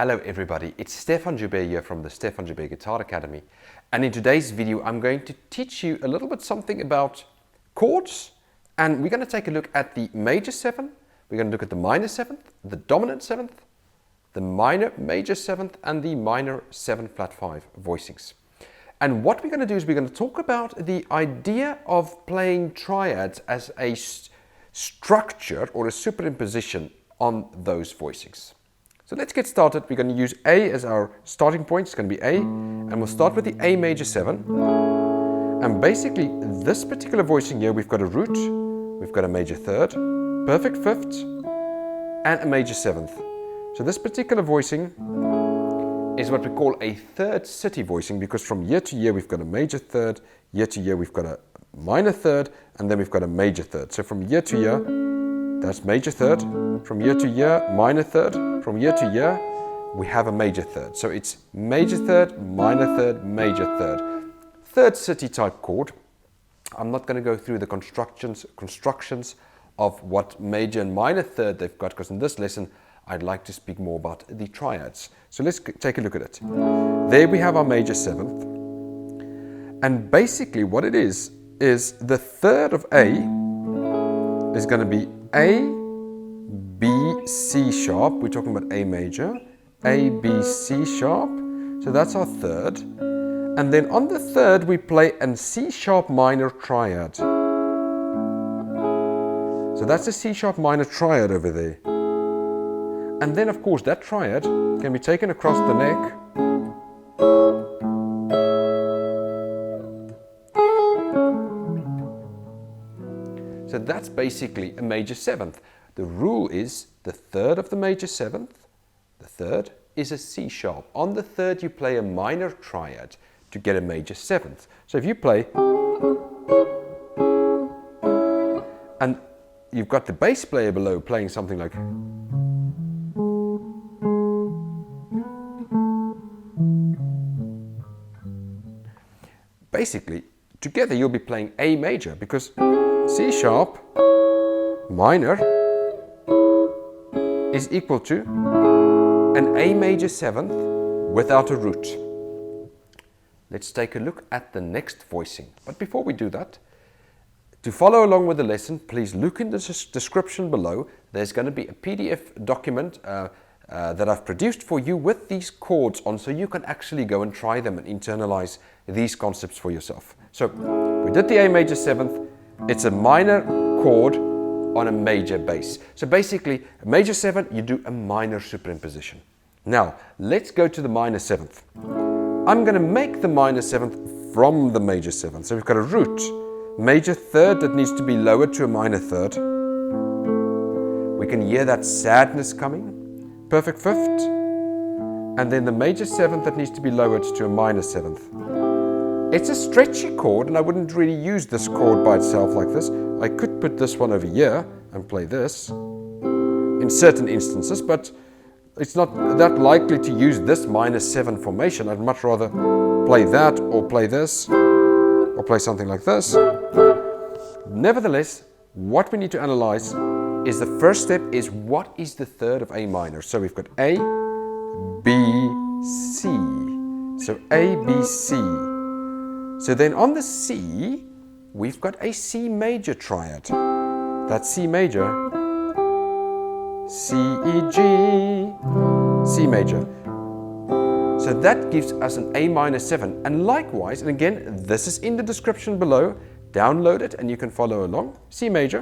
Hello everybody, it's Stefan Joubert here from the Stefan Joubert Guitar Academy, and in today's video I'm going to teach you a little bit something about chords, and we're going to take a look at the major 7, we're going to look at the minor 7th, the dominant 7th, the minor major 7th and the minor 7 flat 5 voicings. And what we're going to do is we're going to talk about the idea of playing triads as a structure or a superimposition on those voicings. So let's get started. We're going to use A as our starting point. It's going to be A, and we'll start with the A major 7. And basically, this particular voicing here, we've got a root, we've got a major 3rd, perfect 5th, and a major 7th. So this particular voicing is what we call a third city voicing, because from year to year we've got a major 3rd, year to year we've got a minor 3rd, and then we've got a major 3rd. So from year to year, that's major 3rd, from year to year, minor 3rd, from year to year, we have a major 3rd. So it's major 3rd, minor 3rd, major 3rd. Third city type chord. I'm not going to go through the constructions of what major and minor 3rd they've got, because in this lesson I'd like to speak more about the triads. So let's take a look at it. There we have our major 7th. And basically what it is the 3rd of A is going to be A, B, C sharp. We're talking about A major. A, B, C sharp. So that's our 3rd. And then on the 3rd we play a C sharp minor triad. So that's a C sharp minor triad over there. And then of course that triad can be taken across the neck. So that's basically a major 7th. The rule is the 3rd of the major 7th, the 3rd is a C sharp. On the 3rd you play a minor triad to get a major 7th. So if you play, and you've got the bass player below playing something like, basically together you'll be playing A major, because C sharp minor is equal to an A major 7th without a root. Let's take a look at the next voicing. But before we do that, to follow along with the lesson, please look in the description below. There's going to be a PDF document that I've produced for you with these chords on, so you can actually go and try them and internalize these concepts for yourself. So we did the A major 7th. It's a minor chord on a major bass. So basically, a major 7, you do a minor superimposition. Now, let's go to the minor 7th. I'm going to make the minor 7th from the major 7th. So we've got a root, major 3rd that needs to be lowered to a minor 3rd. We can hear that sadness coming. Perfect 5th. And then the major 7th that needs to be lowered to a minor 7th. It's a stretchy chord, and I wouldn't really use this chord by itself like this. I could put this one over here and play this in certain instances, but it's not that likely to use this minor 7 formation. I'd much rather play that, or play this, or play something like this. Nevertheless, what we need to analyze is the first step is what is the 3rd of A minor. So we've got A, B, C. So A, B, C. So then on the C, we've got a C major triad. That's C major, C, E, G, C major. So that gives us an A minor 7. And likewise, and again, this is in the description below, download it and you can follow along. C major,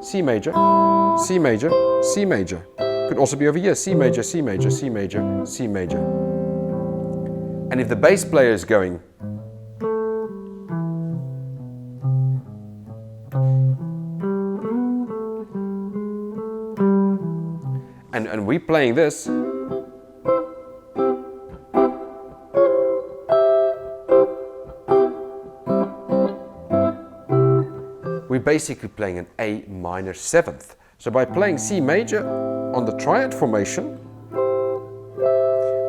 C major, C major, C major. Could also be over here, C major, C major, C major, C major. And if the bass player is going, and we're playing this, we're basically playing an A minor 7th. So by playing C major on the triad formation,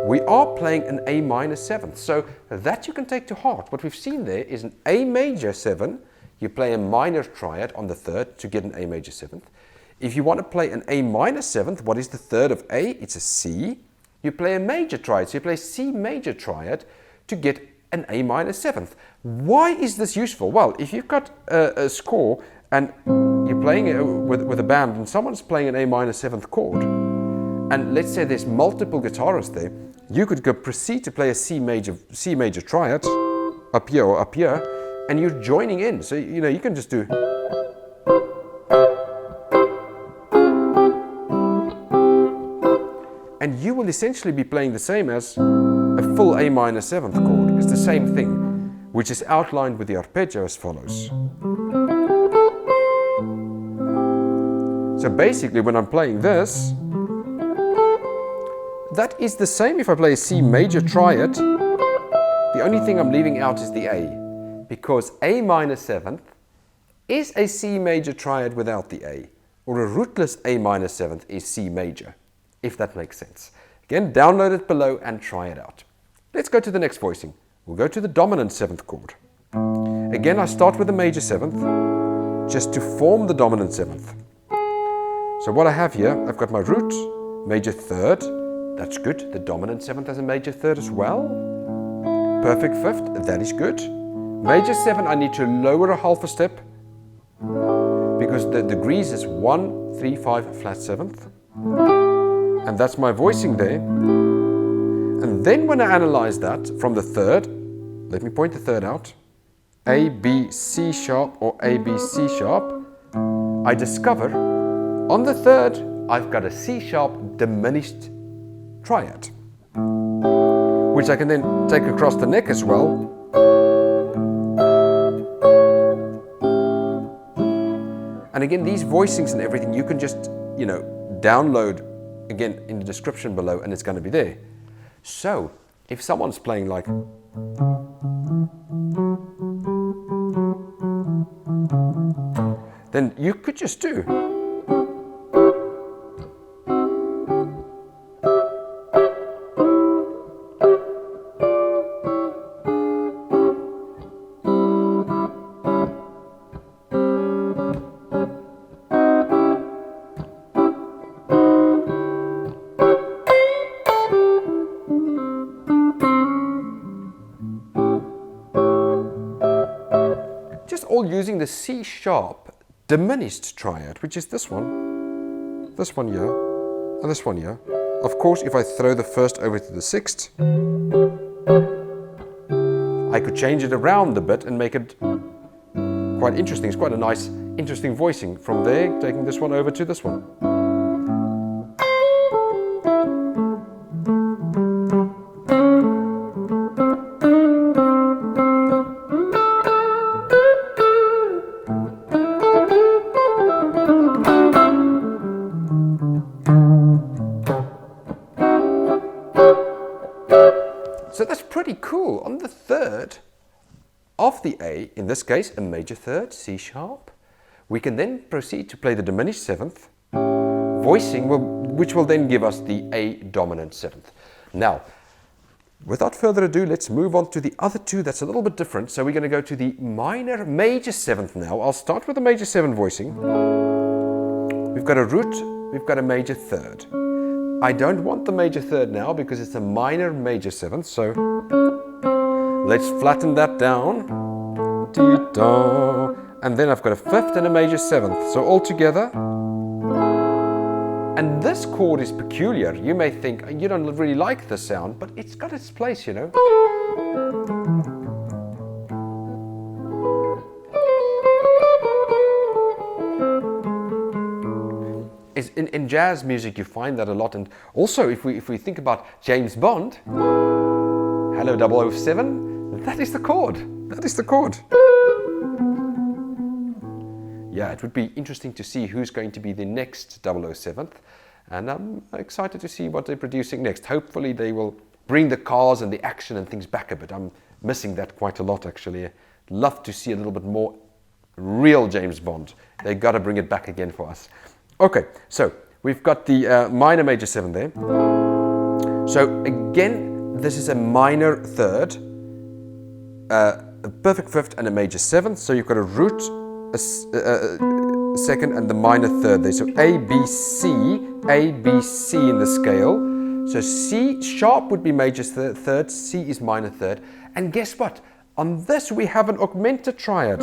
we are playing an A minor 7th. So that you can take to heart. What we've seen there is an A major 7. You play a minor triad on the 3rd to get an A major 7th. If you want to play an A minor 7th, what is the 3rd of A? It's a C. you play a major triad. So you play C major triad to get an A minor 7th. Why is this useful? Well, if you've got a score and you're playing it with a band and someone's playing an A minor 7th chord, and let's say there's multiple guitarists there, you could proceed to play a C major triad up here or up here, and you're joining in. So, you know, you can just do. And you will essentially be playing the same as a full A minor 7th chord. It's the same thing, which is outlined with the arpeggio as follows. So basically, when I'm playing this, that is the same if I play a C major triad. The only thing I'm leaving out is the A, because A minor 7th is a C major triad without the A, or a rootless A minor 7th is C major, if that makes sense. Again, download it below and try it out. Let's go to the next voicing. We'll go to the dominant 7th chord. Again, I start with the major 7th, just to form the dominant 7th. So what I have here, I've got my root, major 3rd, that's good. The dominant 7th has a major 3rd as well. Perfect 5th, that is good. Major 7, I need to lower a half a step, because the degrees is 1, 3, 5, flat 7th. And that's my voicing there. And then when I analyze that from the 3rd, let me point the 3rd out, A, B, C sharp or A, B, C sharp, I discover on the 3rd I've got a C sharp diminished triad, which I can then take across the neck as well. And again, these voicings and everything, you can just, you know, download again in the description below, and it's going to be there. So if someone's playing like, then you could just do. All using the C sharp diminished triad, which is this one here, and this one here. Of course, if I throw the 1st over to the 6th, I could change it around a bit and make it quite interesting. It's quite a nice, interesting voicing. From there, taking this one over to this one. So that's pretty cool. On the 3rd of the A, in this case a major 3rd, C sharp, we can then proceed to play the diminished 7th, voicing, which will then give us the A dominant 7th. Now, without further ado, let's move on to the other two that's a little bit different. So we're going to go to the minor major 7th now. I'll start with the major 7 voicing. We've got a root, we've got a major 3rd. I don't want the major 3rd now because it's a minor major 7th, so let's flatten that down. And then I've got a 5th and a major 7th, so all together. And this chord is peculiar. You may think you don't really like the sound, but it's got its place, you know. In jazz music, you find that a lot, and also if we think about James Bond, Hello 007, that is the chord. That is the chord. Yeah, it would be interesting to see who's going to be the next 007th, and I'm excited to see what they're producing next. Hopefully they will bring the cars and the action and things back a bit. I'm missing that quite a lot, actually. Love to see a little bit more real James Bond. They got to bring it back again for us. Okay, so we've got the minor major 7 there. So again, this is a minor 3rd, a perfect 5th and a major 7th. So you've got a root, a 2nd and the minor 3rd there. So A, B, C in the scale. So C sharp would be major third, C is minor third. And guess what? On this we have an augmented triad.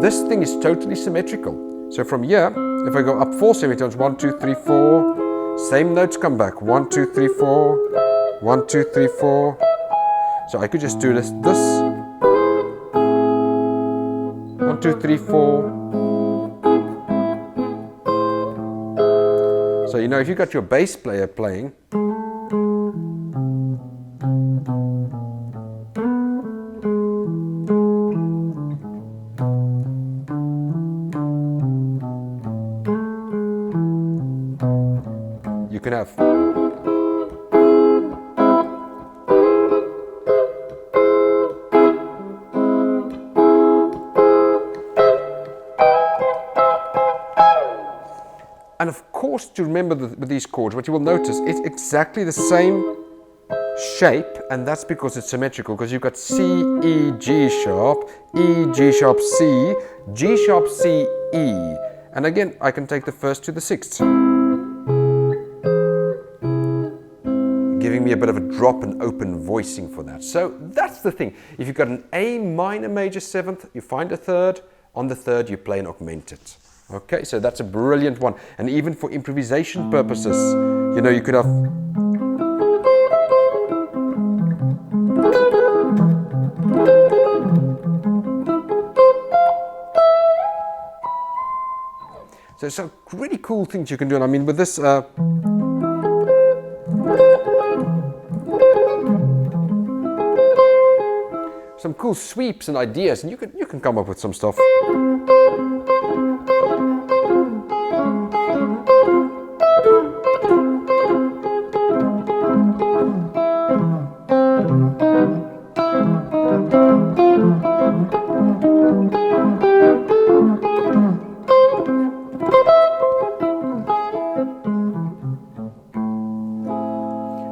This thing is totally symmetrical. So from here, if I go up 4 semitones, 1, 2, 3, 4, same notes come back. 1, 2, 3, 4, 1, 2, 3, 4. So I could just do this. 1, 2, 3, 4. So you know, if you got your bass player playing, you can have and of course, to remember with these chords, what you will notice, it's exactly the same shape, and that's because it's symmetrical, because you've got C, E, G sharp, E, G sharp, C, G sharp, C, E. And again, I can take the first to the sixth, giving me a bit of a drop and open voicing for that. So that's the thing. If you've got an A minor major seventh, you find a third. On the third, you play an augmented. Okay, so that's a brilliant one. And even for improvisation purposes, you know, you could have so some really cool things you can do. And I mean, with this some cool sweeps and ideas, and you can come up with some stuff.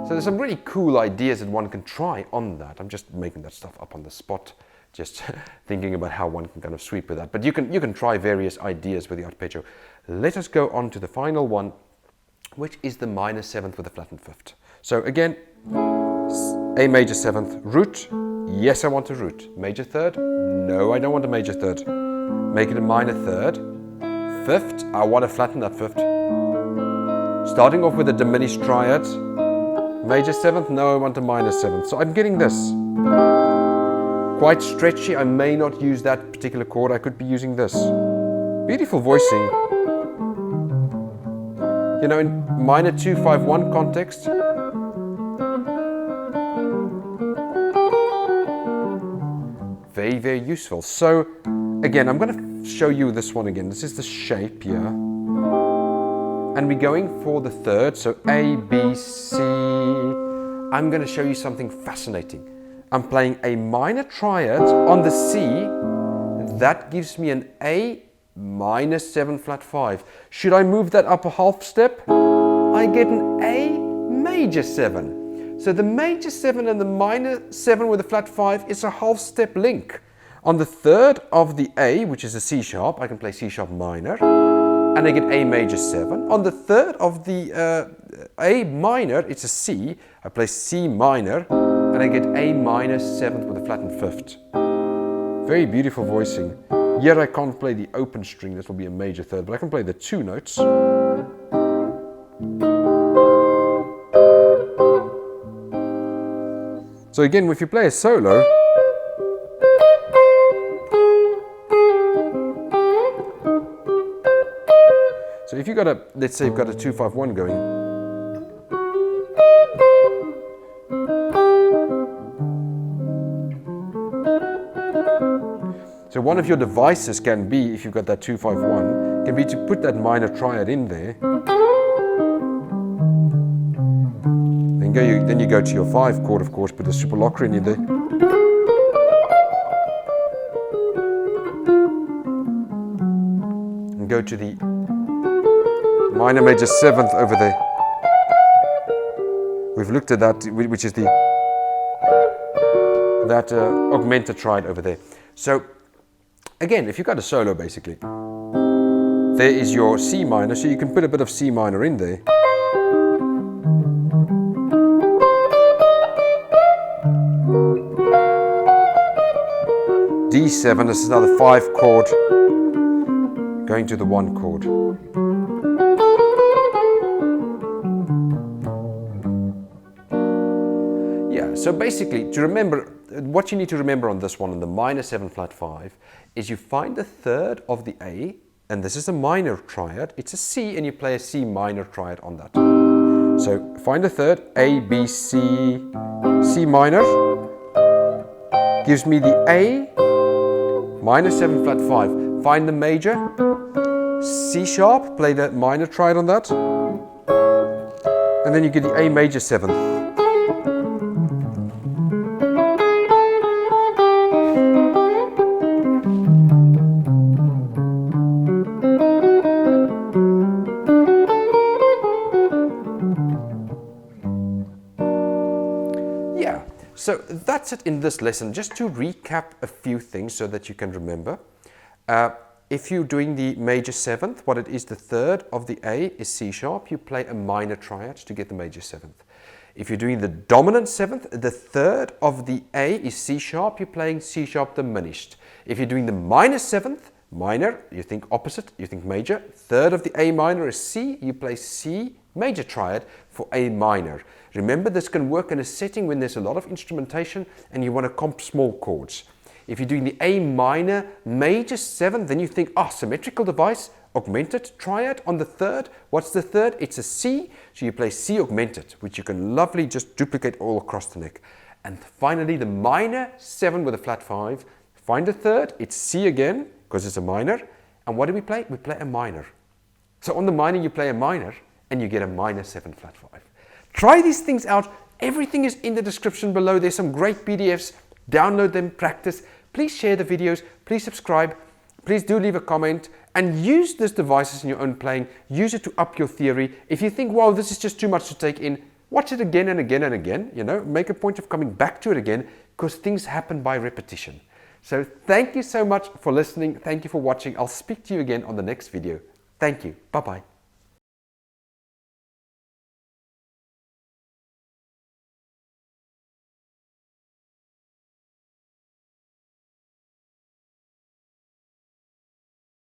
So there's some really cool ideas that one can try on that. I'm just making that stuff up on the spot, just thinking about how one can kind of sweep with that. But you can try various ideas with the arpeggio. Let us go on to the final one, which is the minor seventh with a flattened fifth. So again, A major seventh, root, yes I want a root. Major third, no I don't want a major third. Make it a minor third. Fifth, I want to flatten that fifth. Starting off with a diminished triad. Major seventh, no I want a minor seventh. So I'm getting this. Quite stretchy, I may not use that particular chord, I could be using this. Beautiful voicing. You know, in minor 2-5-1 context, very, very useful. So again, I'm going to show you this one again. This is the shape here. And we're going for the third, so A, B, C. I'm going to show you something fascinating. I'm playing a minor triad on the C. That gives me an A minor 7 flat 5. Should I move that up a half step? I get an A major 7. So the major 7 and the minor 7 with a flat 5 is a half step link. On the third of the A, which is a C sharp, I can play C sharp minor, and I get A major 7. On the third of the A minor, it's a C, I play C minor, and I get A minor 7th with a flattened fifth. Very beautiful voicing. Here I can't play the open string, this will be a major third, but I can play the two notes. So again, if you play a solo, so if you've got a, let's say you've got a 2-5-1 going, so one of your devices can be, if you've got that 2-5-1, can be to put that minor triad in there. Then you go to your 5 chord, of course, put the superloquerin in there. And go to the minor major 7th over there. We've looked at that, which is the augmented triad over there. So again, if you've got a solo basically, there is your C minor, so you can put a bit of C minor in there. B7, this is now the 5 chord, going to the 1 chord. Yeah, so basically, to remember, what you need to remember on this one, on the minor 7 flat 5, is you find the third of the A, and this is a minor triad, it's a C, and you play a C minor triad on that. So find the third, A, B, C, C minor, gives me the A, minor 7 flat 5. Find the major, C sharp, play the minor triad on that, and then you get the A major 7th. Yeah, so that's it in this lesson. Just to recap a few things so that you can remember. If you're doing the major 7th, what it is, the third of the A is C sharp, you play a minor triad to get the major 7th. If you're doing the dominant 7th, the third of the A is C sharp, you're playing C sharp diminished. If you're doing the minor 7th, minor, you think opposite, you think major. Third of the A minor is C, you play C major triad for A minor. Remember, this can work in a setting when there's a lot of instrumentation and you want to comp small chords. If you're doing the A minor major 7th, then you think, symmetrical device, augmented triad on the third. What's the third? It's a C, so you play C augmented, which you can lovely just duplicate all across the neck. And finally, the minor 7 with a flat 5. Find the third, it's C again, because it's a minor. And what do we play? We play a minor. So on the minor, you play a minor, and you get a minor 7 flat 5. Try these things out. Everything is in the description below. There's some great PDFs. Download them, practice. Please share the videos. Please subscribe. Please do leave a comment and use these devices in your own playing. Use it to up your theory. If you think, wow, this is just too much to take in, watch it again and again and again. You know, make a point of coming back to it again, because things happen by repetition. So thank you so much for listening. Thank you for watching. I'll speak to you again on the next video. Thank you. Bye-bye.